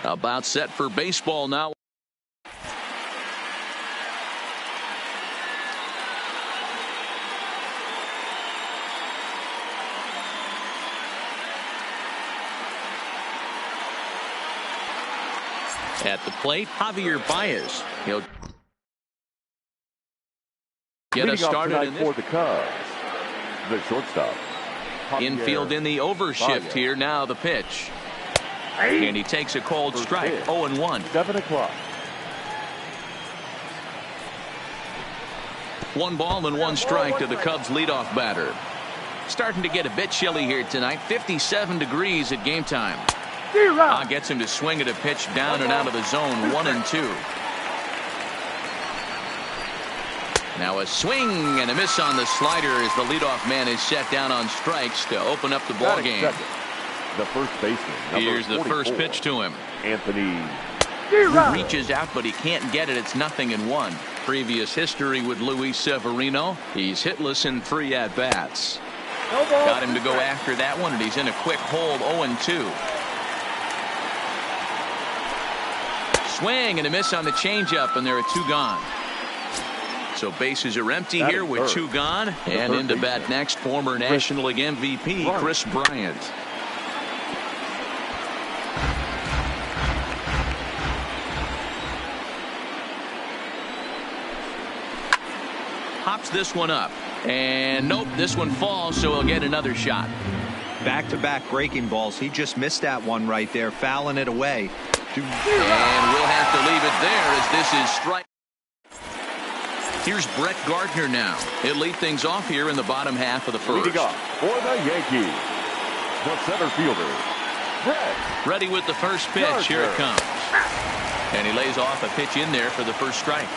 About set for baseball now. At the plate, Javier Baez. He'll get us started in this. For the Cubs, the shortstop. Infield in the overshift here. Now the pitch. And he takes a cold strike. 0-1. 7 o'clock. 1 ball and 1 strike to the Cubs leadoff batter. Starting to get a bit chilly here tonight. 57 degrees at game time. Gets him to swing at a pitch down and out of the zone. 1-2. Now a swing and a miss on the slider as the leadoff man is set down on strikes to open up the ball game. The first baseman. Here's the first pitch to him. Anthony. Reaches out, but he can't get it. It's 0-1. Previous history with Luis Severino. He's hitless in 3 at-bats. Got him to go after that one, and he's in a quick hold. 0-2. Swing and a miss on the changeup, and there are 2 gone. So bases are empty here with 2 gone. And into bat next, former National League MVP Chris Bryant. Hops this one up. And nope, this one falls, so he'll get another shot. Back-to-back breaking balls. He just missed that one right there, fouling it away. And we'll have to leave it there as this is strike. Here's Brett Gardner now. He'll lead things off here in the bottom half of the first. Leading off for the Yankees, the center fielder, Brett. Ready with the first pitch. Gardner. Here it comes. And he lays off a pitch in there for the first strike.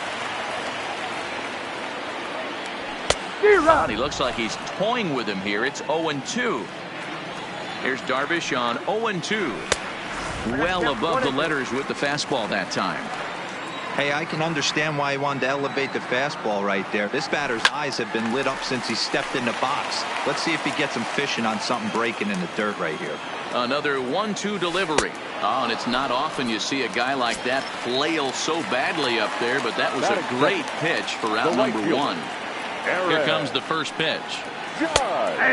He looks like he's toying with him here. It's 0-2. Here's Darvish on 0-2. Well above the letters with the fastball that time. Hey, I can understand why he wanted to elevate the fastball right there. This batter's eyes have been lit up since he stepped in the box. Let's see if he gets him fishing on something breaking in the dirt right here. Another 1-2 delivery. Oh, and it's not often you see a guy like that flail so badly up there, but that was a great pitch for out number 1. Here comes the first pitch.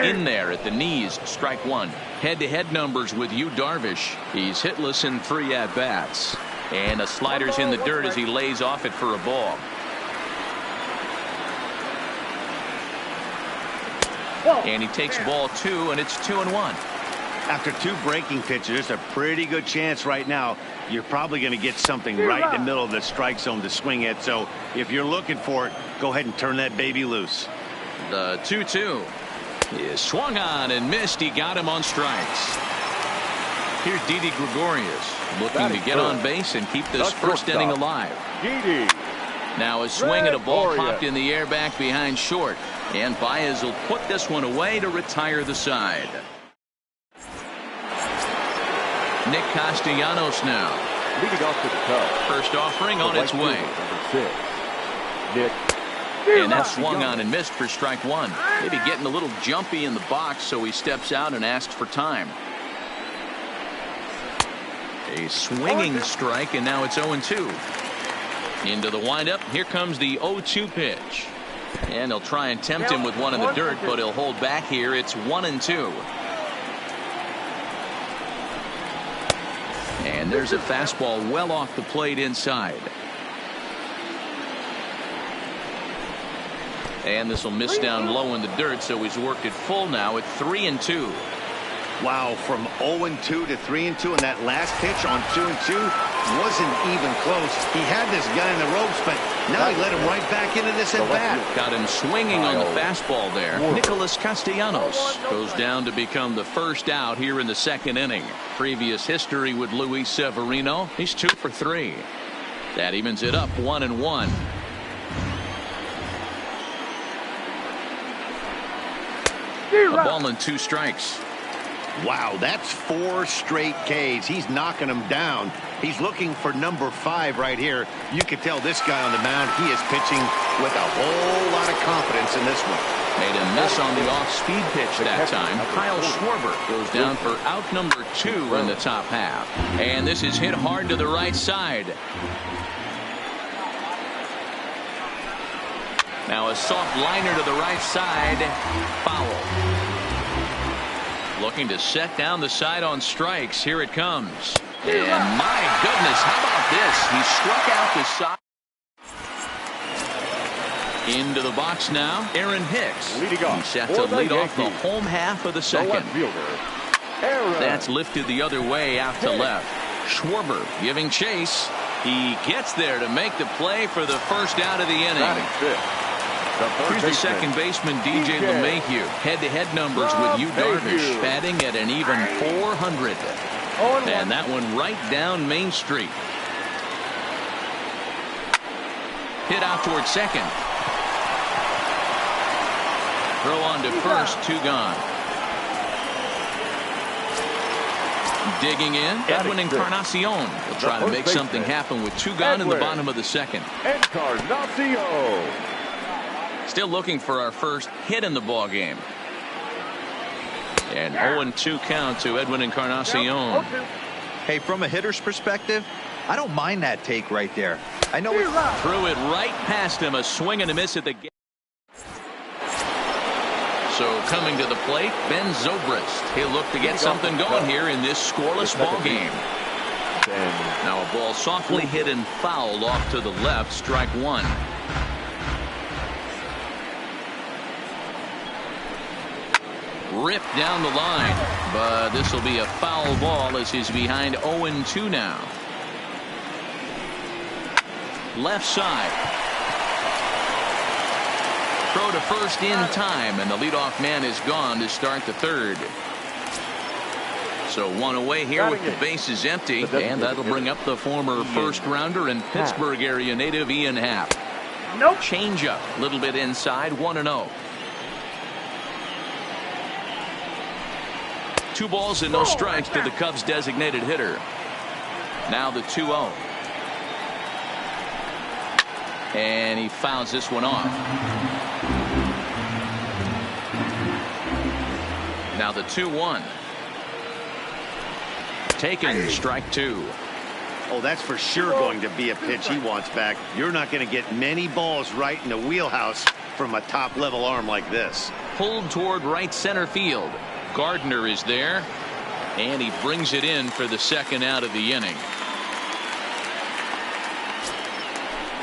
In there at the knees, strike 1. Head-to-head numbers with Yu Darvish. He's hitless in 3 at-bats. And the slider's in the dirt as he lays off it for a ball. And he takes ball 2, and it's 2-1. After 2 breaking pitches, there's a pretty good chance right now you're probably going to get something right in the middle of the strike zone to swing at. So if you're looking for it, go ahead and turn that baby loose. The 2-2 is swung on and missed. He got him on strikes. Here's Didi Gregorius looking to get on base and keep this first inning alive. Now a swing and a ball popped in the air back behind short. And Baez will put this one away to retire the side. Nick Castellanos now. Leading off to the Cubs. First offering on its way. Nick. And that swung on and missed for strike 1. Maybe getting a little jumpy in the box, so he steps out and asks for time. A swinging strike, and now it's 0-2. Into the windup. Here comes the 0-2 pitch. And they'll try and tempt him with one in the dirt, but he'll hold back here. It's 1-2. And there's a fastball well off the plate inside. And this will miss down low in the dirt, so he's worked it full now at 3-2. Wow, from 0-2 to 3-2, and that last pitch on 2-2 wasn't even close. He had this guy in the ropes, but now he let him right back into this at bat. Got him swinging on the fastball there. Nicholas Castellanos goes down to become the first out here in the second inning. Previous history with Luis Severino. He's 2 for 3. That evens it up 1-1. A ball and 2 strikes. Wow, that's 4 straight Ks. He's knocking them down. He's looking for number 5 right here. You can tell this guy on the mound, he is pitching with a whole lot of confidence in this one. Made a miss on the off-speed pitch that time. Kyle Schwarber goes down for out number 2 in the top half. And this is hit hard to the right side. Now a soft liner to the right side. Foul. Looking to set down the side on strikes. Here it comes. And my goodness, how about this? He struck out the side. Into the box now, Aaron Hicks. He's set to lead off the home half of the second. That's lifted the other way out to left. Schwarber giving chase. He gets there to make the play for the first out of the inning. Here's the second baseman, DJ LeMahieu. Head-to-head numbers with Yu Darvish, batting at an even .400. And that one right down Main Street. Hit out towards second. Throw on to first, 2 gone. Digging in, Edwin Encarnacion will try to make something happen with 2 gone in the bottom of the second. Encarnacion. Still looking for our first hit in the ball game. And 0-2 count to Edwin Encarnacion. Hey, from a hitter's perspective, I don't mind that take right there. I know it threw it right past him, a swing and a miss at the gate. So coming to the plate, Ben Zobrist. He'll look to get something going here in this scoreless ball game. Now a ball softly hit and fouled off to the left, strike 1. Ripped down the line, but this will be a foul ball as he's behind 0-2 now. Left side. Throw to first in time, and the leadoff man is gone to start the third. So 1 away here with the bases empty, and that'll bring up the former first rounder and Pittsburgh area native Ian Happ. Change up, a little bit inside, 1-0. 2 balls and no strikes to the Cubs designated hitter. Now the 2-0. And he fouls this one off. Now the 2-1. Taken, strike 2. Oh, that's for sure going to be a pitch he wants back. You're not going to get many balls right in the wheelhouse from a top-level arm like this. Pulled toward right center field. Gardner is there, and he brings it in for the second out of the inning.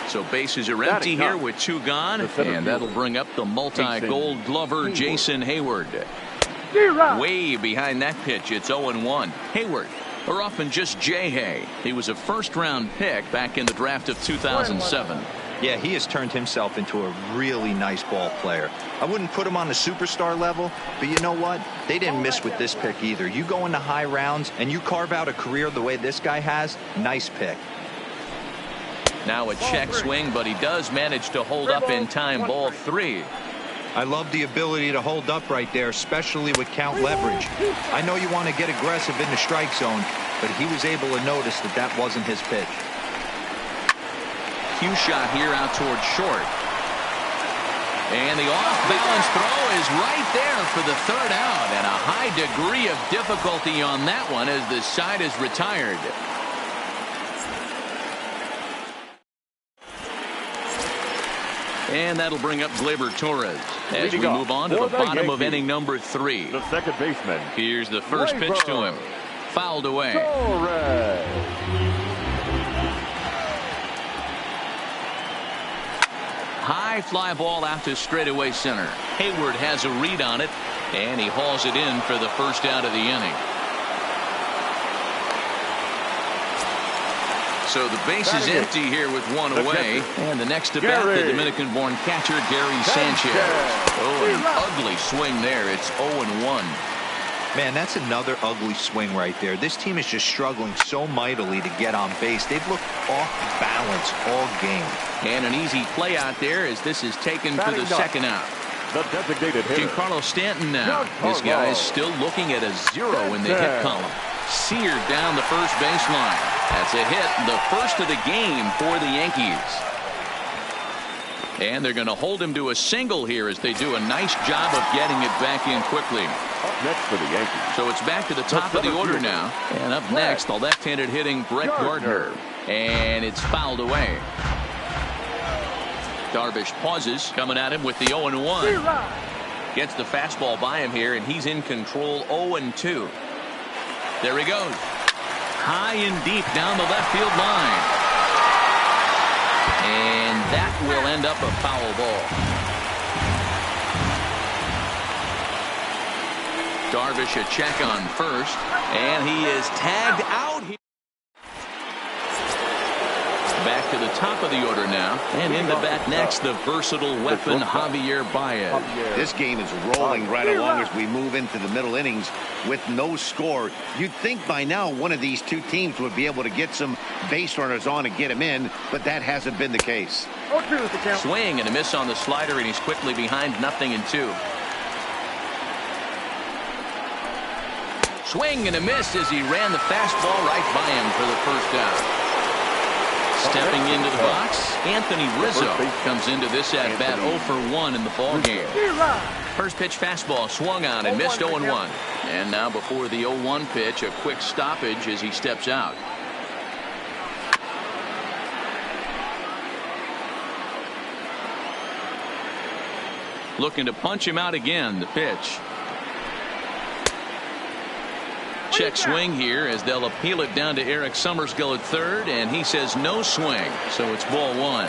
So bases are empty here with 2 gone, and that'll bring up the multi-gold glover Jason Hayward. Way behind that pitch, it's 0-1. Hayward, or often just J-Hay. He was a first-round pick back in the draft of 2007. Yeah, he has turned himself into a really nice ball player. I wouldn't put him on the superstar level, but you know what? They didn't miss with this pick either. You go into high rounds and you carve out a career the way this guy has, nice pick. Now a check swing, but he does manage to hold up in time, ball 3. I love the ability to hold up right there, especially with count leverage. I know you want to get aggressive in the strike zone, but he was able to notice that that wasn't his pitch. Cue shot here out towards short. And the off-balance throw is right there for the third out, and a high degree of difficulty on that one as the side is retired. And that'll bring up Gleyber Torres as we move on to the bottom of inning number 3. The second baseman. Here's the first pitch to him. Fouled away. Torres. High fly ball out to straightaway center. Hayward has a read on it, and he hauls it in for the first out of the inning. So the base is empty here with 1 away, and the next to bat, the Dominican-born catcher Gary Sanchez. Oh, an ugly swing there. It's 0-1. Man, that's another ugly swing right there. This team is just struggling so mightily to get on base. They've looked off balance all game. And an easy play out there as this is taken for the second out. The designated hitter. Giancarlo Stanton now. This guy is still looking at a 0 in the hit column. Seared down the first baseline. That's a hit, the first of the game for the Yankees. And they're going to hold him to a single here as they do a nice job of getting it back in quickly. Up next for the Yankees. So it's back to the top of the order now. And up next, the left-handed hitting Brett Gardner. And it's fouled away. Darvish pauses, coming at him with the 0-1. Gets the fastball by him here, and he's in control 0-2. There he goes. High and deep down the left field line. And that will end up a foul ball. Darvish a check on first, and he is tagged out here. Back to the top of the order now, and in the bat next, the versatile weapon Javier Baez. This game is rolling right along as we move into the middle innings with no score. You'd think by now one of these two teams would be able to get some base runners on and get him in, but that hasn't been the case. Swing and a miss on the slider, and he's quickly behind 0-2. Swing and a miss as he ran the fastball right by him for the first down. Stepping into the box, Anthony Rizzo comes into this at-bat 0 for 1 in the ballgame. First pitch fastball swung on and missed 0-1. And now before the 0-1 pitch, a quick stoppage as he steps out. Looking to punch him out again, the pitch. Check swing here as they'll appeal it down to Eric Summersgill at third, and he says no swing, so it's ball 1.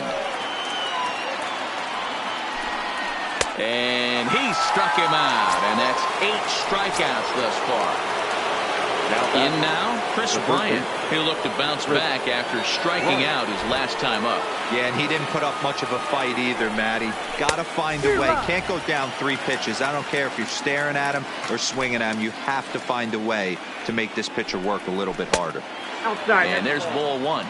And he struck him out, and that's 8 strikeouts thus far. In now, Chris Bryant. He'll look to bounce back after striking out his last time up. Yeah, and he didn't put up much of a fight either, Matty. Got to find a way. Can't go down 3 pitches. I don't care if you're staring at him or swinging at him. You have to find a way to make this pitcher work a little bit harder. Outside. And there's ball 1.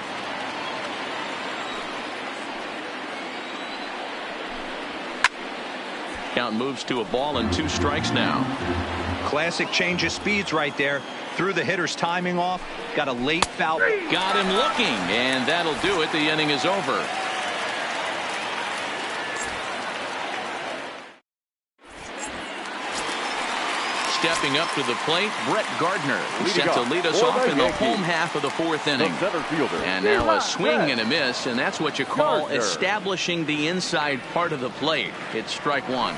Count moves to a ball and 2 strikes now. Classic change of speeds right there. Threw the hitter's timing off. Got a late foul. Got him looking, and that'll do it. The inning is over. Stepping up to the plate, Brett Gardner, set to lead us off in the home half of the 4th inning. And now a swing and a miss, and that's what you call establishing the inside part of the plate. It's strike 1.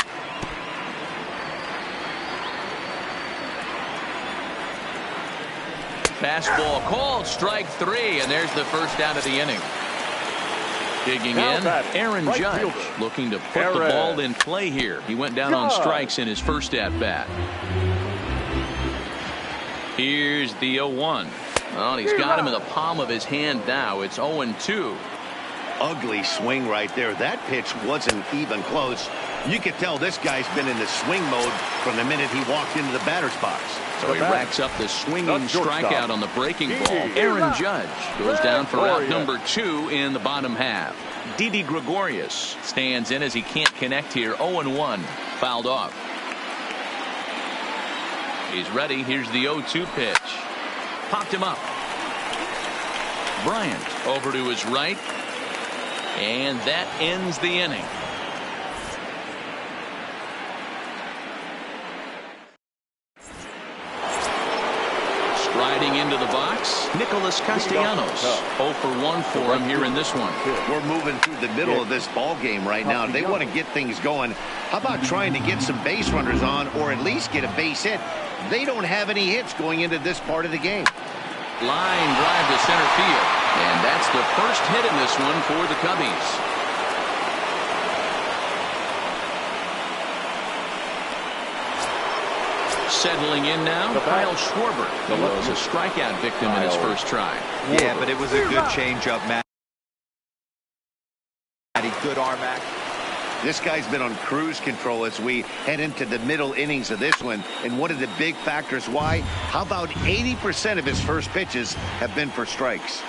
Fastball called, strike 3, and there's the first out of the inning. Digging in, Aaron Judge looking to put the ball in play here. He went down on strikes in his first at-bat. Here's the 0-1. Well, he's got him in the palm of his hand now. It's 0-2. Ugly swing right there. That pitch wasn't even close. You could tell this guy's been in the swing mode from the minute he walked into the batter's box. So he racks up the swinging strikeout on the breaking ball. Aaron Judge goes down for out number 2 in the bottom half. Didi Gregorius stands in as he can't connect here. 0-1, fouled off. He's ready. Here's the 0-2 pitch. Popped him up. Bryant over to his right. And that ends the inning. Striding into the box, Nicholas Castellanos. 0 for 1 for him here in this one. We're moving through the middle of this ball game right now. They want to get things going. How about trying to get some base runners on, or at least get a base hit? They don't have any hits going into this part of the game. Line drive to center field. And that's the first hit in this one for the Cubbies. Settling in now, Kyle Schwarber, who was a strikeout victim in his first try. Yeah, but it was a good changeup, Matt. Good arm act. This guy's been on cruise control as we head into the middle innings of this one. And one of the big factors why, how about 80% of his first pitches have been for strikes?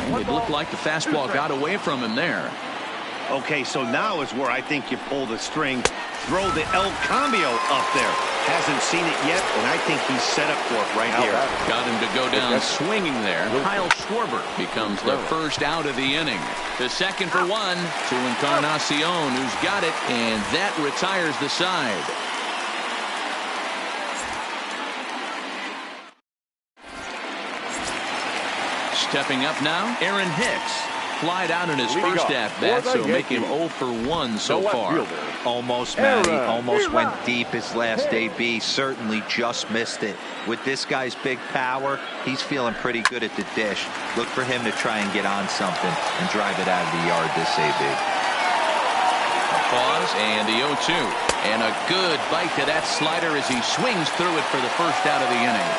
It looked like the fastball got away from him there. Okay, so now is where I think you pull the string. Throw the El Cambio up there. Hasn't seen it yet, and I think he's set up for it right here. Got him to go down swinging there. Kyle Schwarber becomes the first out of the inning. The second for one to Encarnacion, who's got it, and that retires the side. Stepping up now, Aaron Hicks. Flied out in his first at-bat, so make him 0 for 1 so far. Almost, Matty. Almost went deep his last AB. Certainly just missed it. With this guy's big power, he's feeling pretty good at the dish. Look for him to try and get on something and drive it out of the yard this AB. A pause and the 0-2. And a good bite to that slider as he swings through it for the first out of the inning.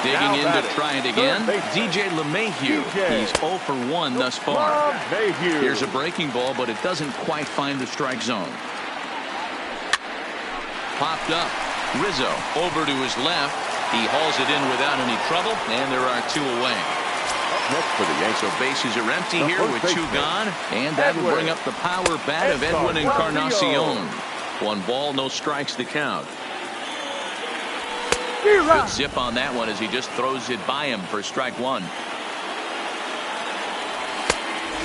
Digging in to try it again, DJ LeMahieu. He's 0 for 1 thus far. Here's a breaking ball, but it doesn't quite find the strike zone. Popped up. Rizzo over to his left. He hauls it in without any trouble, and there are 2 away. Next for the Yankees. So bases are empty here with 2 gone, and that will bring up the power bat of Edwin Encarnacion. 1 ball, no strikes to count. Good zip on that one as he just throws it by him for strike 1.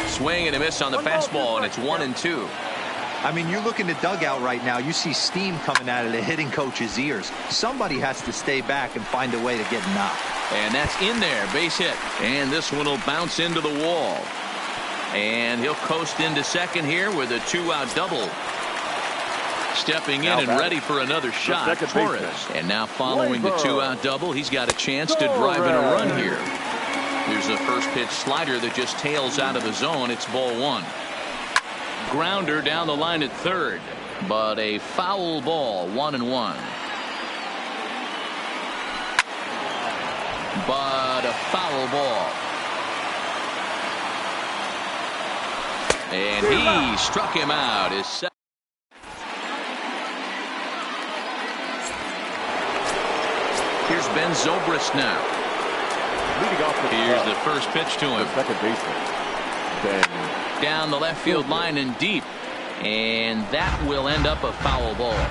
Swing and a miss on the fastball, and it's 1-2. I mean, you look in the dugout right now, you see steam coming out of the hitting coach's ears. Somebody has to stay back and find a way to get knocked. And that's in there, base hit. And this one will bounce into the wall. And he'll coast into second here with a 2-out double. Stepping in and ready for another shot, Torres. And now following the 2-out double, he's got a chance to drive in a run here. Here's a first pitch slider that just tails out of the zone. It's ball 1. Grounder down the line at third, but a foul ball, 1-1. But a foul ball. And he struck him out. His second. Here's Ben Zobrist now. Here's the first pitch to him. Second baseman. Ben. Down the left field line and deep. And that will end up a foul ball.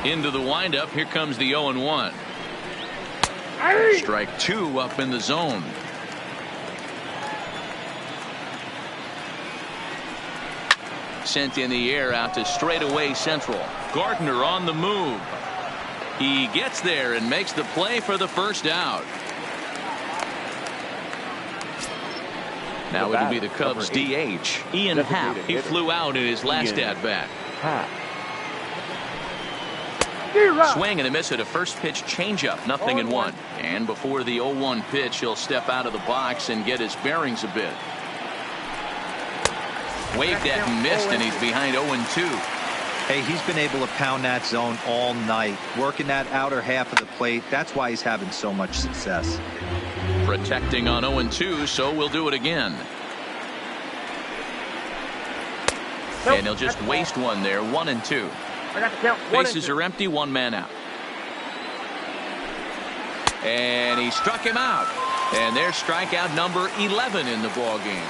Into the windup. Here comes the 0-1. Strike 2 up in the zone. Sent in the air out to straightaway central. Gardner on the move. He gets there and makes the play for the first out. Now it'll be the Cubs DH, Ian Happ. He flew out in his last at-bat. Swing and a miss at a first pitch changeup, 0-1. And before the 0-1 pitch, he'll step out of the box and get his bearings a bit. Waved at and missed, and he's behind 0-2. Hey, he's been able to pound that zone all night, working that outer half of the plate. That's why he's having so much success. Protecting on 0-2, so we'll do it again. And he'll just waste one there, 1-2. Bases are empty, 1 man out. And he struck him out. And there's strikeout number 11 in the ball game.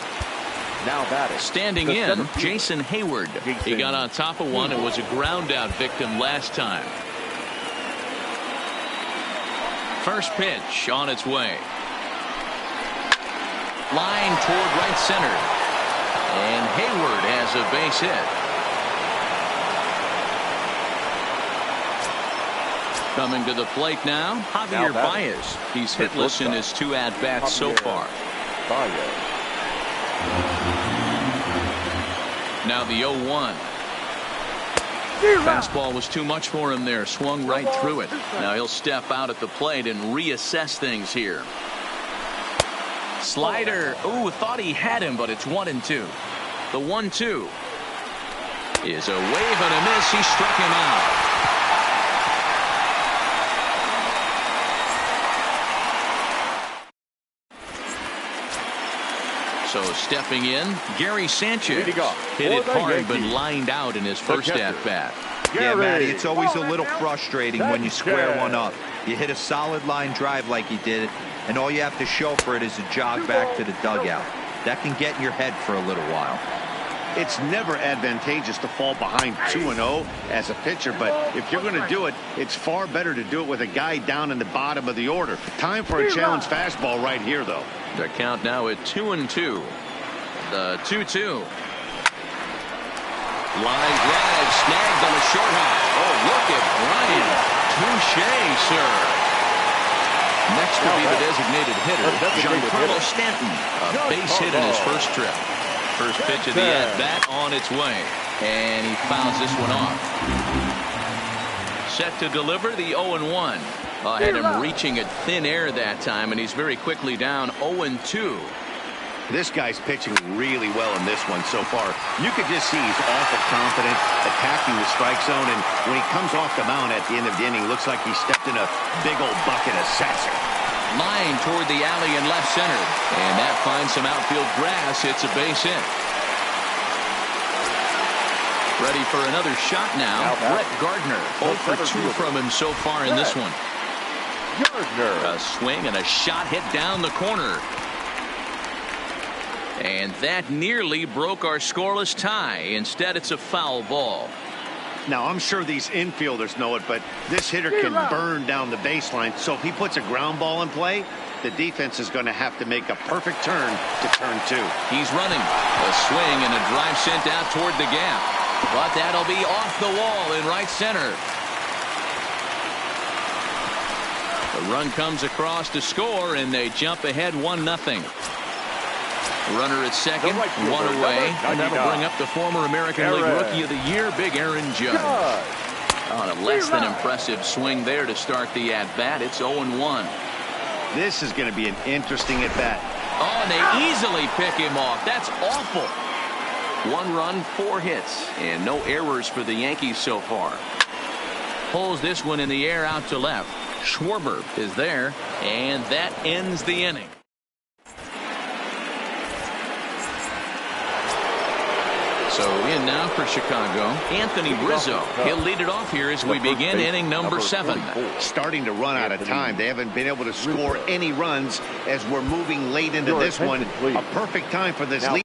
Now batting. Standing in, Jason Hayward. He got on top of one and was a ground out victim last time. First pitch on its way. Line toward right center. And Hayward has a base hit. Coming to the plate now, Javier Baez. He's hitless in his 2 at-bats so far. Now the 0-1. Fastball was too much for him there. Swung right through it. Now he'll step out at the plate and reassess things here. Slider. Ooh, thought he had him, but it's 1-2. The 1-2 is a wave and a miss. He struck him out. So stepping in, Gary Sanchez. Hit it hard, but lined out in his first at-bat. Yeah, Matty, it's always a little frustrating when you square one up. You hit a solid line drive like he did, and all you have to show for it is a jog back to the dugout. That can get in your head for a little while. It's never advantageous to fall behind 2-0 as a pitcher, but if you're going to do it, it's far better to do it with a guy down in the bottom of the order. Time for a challenge fastball right here, though. The count now at 2-2. The 2-2. Line drive snagged on the short hop. Oh, look at Bryant. Touche, sir. Next will be the designated hitter, Giancarlo Stanton. A base hit in his first trip. First pitch of the at-bat on its way. And he fouls this one off. Set to deliver the 0-1. Had him reaching at thin air that time, and he's very quickly down 0-2. This guy's pitching really well in this one so far. You could just see he's awful confident, attacking the strike zone, and when he comes off the mound at the end of the inning, looks like he stepped in a big old bucket of sass. Line toward the alley in left center, and that finds some outfield grass. It's a base hit. Ready for another shot now. Brett Gardner. 0 for 2 from him so far in this one. A swing and a shot hit down the corner. And that nearly broke our scoreless tie. Instead, it's a foul ball. Now, I'm sure these infielders know it, but this hitter can burn down the baseline. So if he puts a ground ball in play, the defense is going to have to make a perfect turn to turn 2. He's running. A swing and a drive sent out toward the gap. But that'll be off the wall in right center. The run comes across to score, and they jump ahead 1-0. Runner at second, one away, and that'll bring up the former American League Rookie of the Year, Big Aaron Judge. On a less than impressive swing there to start the at-bat. It's 0-1. This is going to be an interesting at-bat. Oh, and they easily pick him off. That's awful. 1 run, 4 hits, and no errors for the Yankees so far. Pulls this one in the air out to left. Schwarber is there, and that ends the inning. So in now for Chicago, Anthony Rizzo. He'll lead it off here as we begin inning number 7. Starting to run out of time. They haven't been able to score any runs as we're moving late into this one. A perfect time for this lead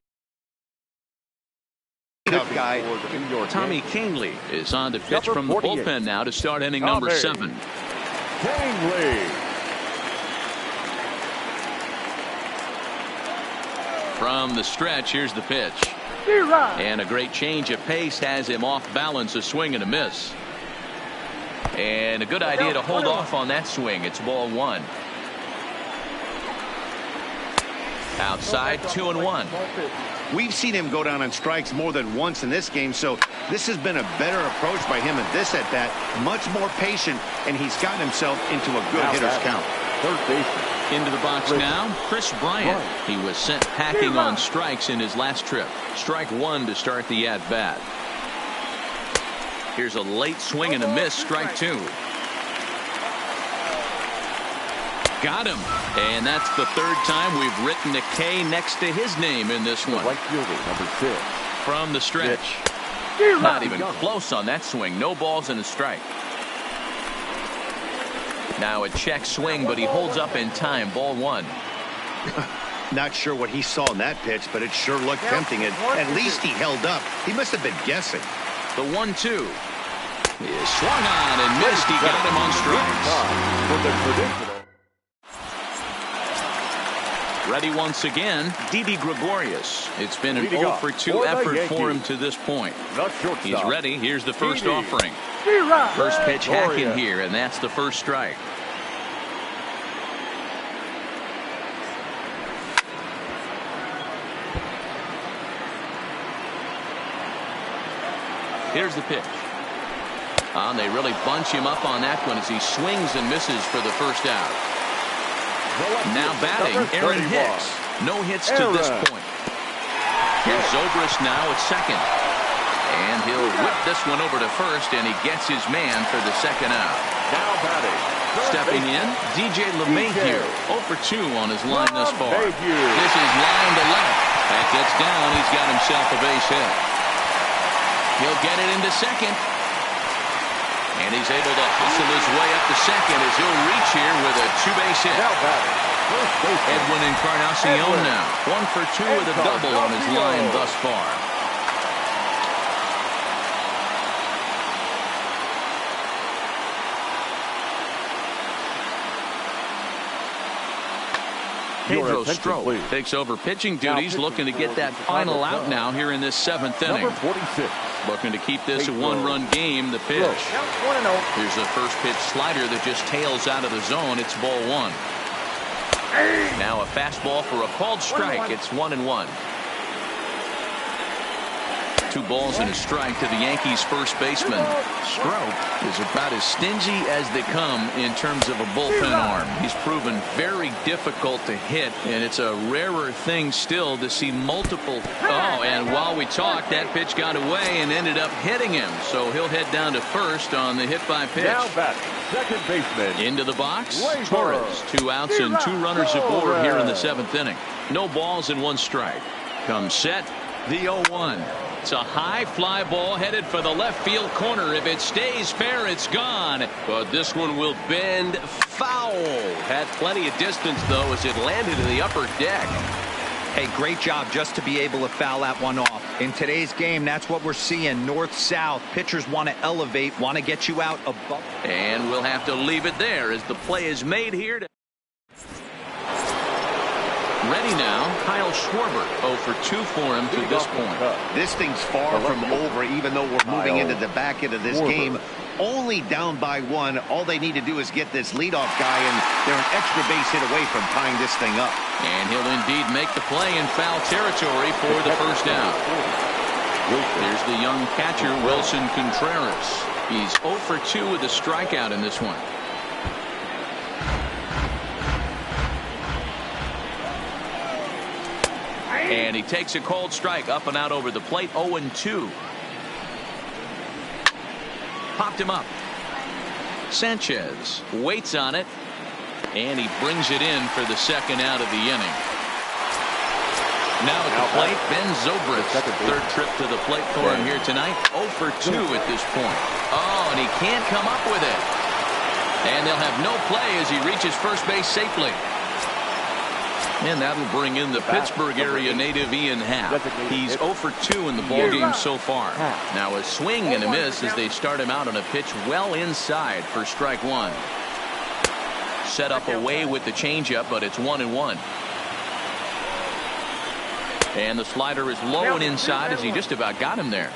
guy. Tommy Kingley is on the pitch from the bullpen now to start inning number 7. Kingley. From the stretch, here's the pitch. And a great change of pace has him off balance, a swing and a miss. And a good idea to hold off on that swing. It's ball 1. Outside, 2-1. We've seen him go down on strikes more than once in this game, so this has been a better approach by him at this at-bat. Much more patient, and he's gotten himself into a good hitter's count. Third baseman. Into the box now, Chris Bryant. He was sent packing on strikes in his last trip. Strike 1 to start the at-bat. Here's a late swing and a miss, strike 2. Got him. And that's the 3rd time we've written a K next to his name in this one. Right fielder, number 6. From the stretch. Not even close on that swing. No balls and a strike. Now a check swing, but he holds up in time. Ball 1. Not sure what he saw in that pitch, but it sure looked tempting. And at least he held up. He must have been guessing. The 1-2 is swung on and missed. He got him on strikes. Ready once again, Didi Gregorius. It's been an 0 for 2 effort for him to this point. He's ready. Here's the first offering. First pitch hacking here, and that's the first strike. Here's the pitch. And they really bunch him up on that one as he swings and misses for the first out. Now batting, Aaron Hicks. No hits to this point. Here's Zobrist now at second. And he'll whip this one over to first, and he gets his man for the second out. Now batting. Stepping in, DJ LeMahieu. 0 for 2 on his line thus far. This is line to left. That gets down. He's got himself a base hit. He'll get it into second. And he's able to hustle his way up to second as he'll reach here with a two-base hit. Edwin Encarnacion now. 1 for 2 with a double on his line thus far. Pedro Strop takes over pitching duties, looking to get that final out now here in this 7th inning. Number 46. Looking to keep this a one-run game. The pitch. Here's the first pitch slider that just tails out of the zone. It's ball 1. Now a fastball for a called strike. It's 1-1. 2 balls and a strike to the Yankees first baseman. Strop is about as stingy as they come in terms of a bullpen arm. He's proven very difficult to hit, and it's a rarer thing still to see multiple. Oh, and while we talked, that pitch got away and ended up hitting him. So he'll head down to first on the hit by pitch. Now back, second baseman. Into the box, Torres. 2 outs and 2 runners aboard here in the 7th inning. No balls and 1 strike. Comes set, the 0-1. It's a high fly ball headed for the left field corner. If it stays fair, it's gone. But this one will bend foul. Had plenty of distance, though, as it landed in the upper deck. Hey, great job just to be able to foul that one off. In today's game, that's what we're seeing. North-south. Pitchers want to elevate, want to get you out above. And we'll have to leave it there as the play is made here. Ready now, Kyle Schwarber. 0 for 2 for him to this point. This thing's far from over, even though we're moving into the back end of this game. Only down by 1. All they need to do is get this leadoff guy, and they're an extra base hit away from tying this thing up. And he'll indeed make the play in foul territory for the first down. Here's the young catcher, Wilson Contreras. He's 0 for 2 with a strikeout in this one. And he takes a cold strike up and out over the plate. 0-2. Popped him up. Sanchez waits on it, and he brings it in for the second out of the inning. Now at the plate, Ben Zobrist. 3rd trip to the plate for him here tonight. 0 for 2 at this point. Oh, and he can't come up with it. And they'll have no play as he reaches first base safely. And that'll bring in the Pittsburgh area native Ian Happ. He's 0 for 2 in the ballgame so far. Now a swing and a miss as they start him out on a pitch well inside for strike 1. Set up away with the changeup, but it's 1-1. And the slider is low and inside as he just about got him there.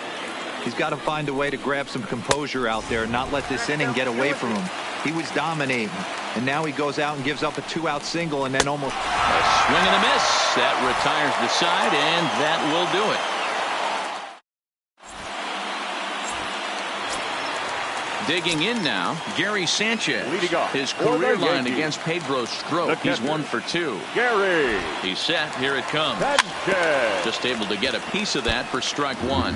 He's got to find a way to grab some composure out there and not let this inning get away from him. He was dominating, and now he goes out and gives up a 2-out single and then almost. A swing and a miss. That retires the side, and that will do it. Digging in now, Gary Sanchez. His career line against Pedro Strop. He's 1 for 2. Gary. He's set. Here it comes. Sanchez. Just able to get a piece of that for strike 1.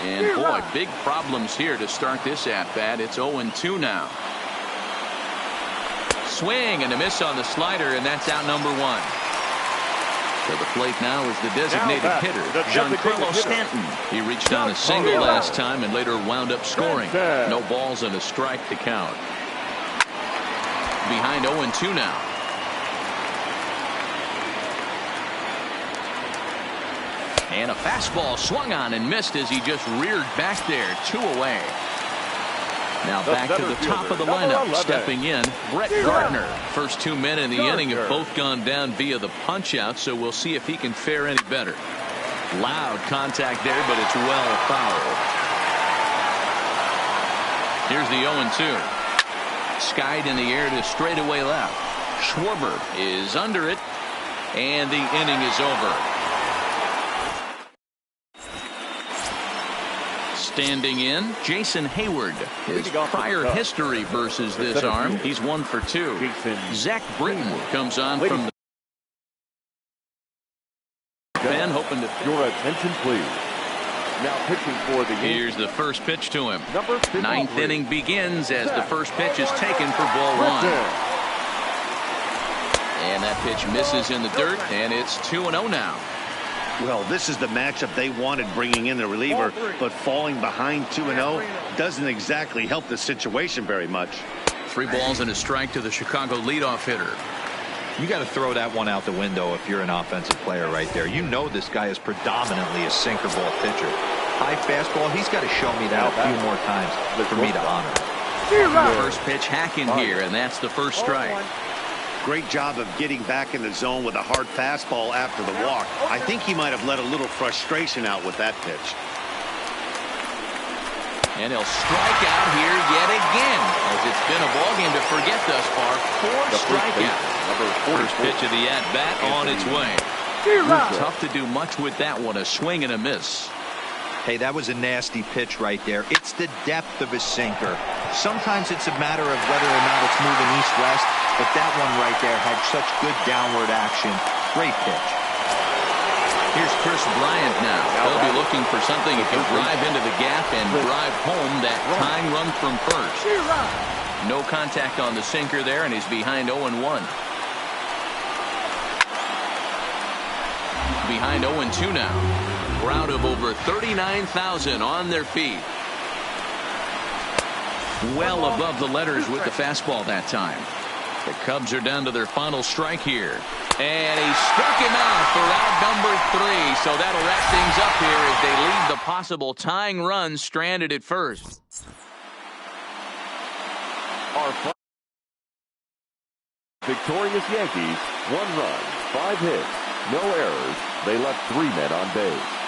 And boy, big problems here to start this at-bat. It's 0-2 now. Swing and a miss on the slider, and that's out number 1. To the plate now is the designated hitter, Giancarlo Stanton. He reached on a single last time and later wound up scoring. No balls and a strike to count. Behind 0-2 now. And a fastball swung on and missed as he just reared back there. 2 away. Now back to the top of the lineup. Stepping in, Brett Gardner. First 2 men in the inning have both gone down via the punch-out, so we'll see if he can fare any better. Loud contact there, but it's well fouled. Here's the 0-2. Skied in the air to straightaway left. Schwarber is under it, and the inning is over. Standing in, Jason Hayward. His prior history versus this arm, he's 1 for 2. Zach Britton comes on from the pen, hoping to. Your attention, please. Now pitching for the game. Here's the first pitch to him. 9th inning begins as the first pitch is taken for ball 1. And that pitch misses in the dirt, and it's 2-0 now. Well, this is the matchup they wanted, bringing in the reliever, but falling behind 2-0 doesn't exactly help the situation very much. 3 balls and a strike to the Chicago leadoff hitter. You got to throw that one out the window if you're an offensive player right there. You know this guy is predominantly a sinker ball pitcher. High fastball, he's got to show me that a few more times for me to honor him. First pitch hacking here, and that's the first strike. Great job of getting back in the zone with a hard fastball after the walk. I think he might have let a little frustration out with that pitch. And he'll strike out here yet again, as it's been a ballgame to forget thus far. 4 strikeouts. First pitch of the at-bat on its way. Tough to do much with that one, a swing and a miss. Hey, that was a nasty pitch right there. It's the depth of a sinker. Sometimes it's a matter of whether or not it's moving east-west, but that one right there had such good downward action. Great pitch. Here's Chris Bryant now. He'll be looking for something that can drive into the gap and drive home that tying run from first. No contact on the sinker there, and he's behind 0-1. Behind 0-2 now. Crowd of over 39,000 on their feet. Well above the letters with the fastball that time. The Cubs are down to their final strike here. And he struck him out for out number 3. So that'll wrap things up here as they leave the possible tying run stranded at first. Our victorious Yankees, 1 run, 5 hits, no errors. They left 3 men on base.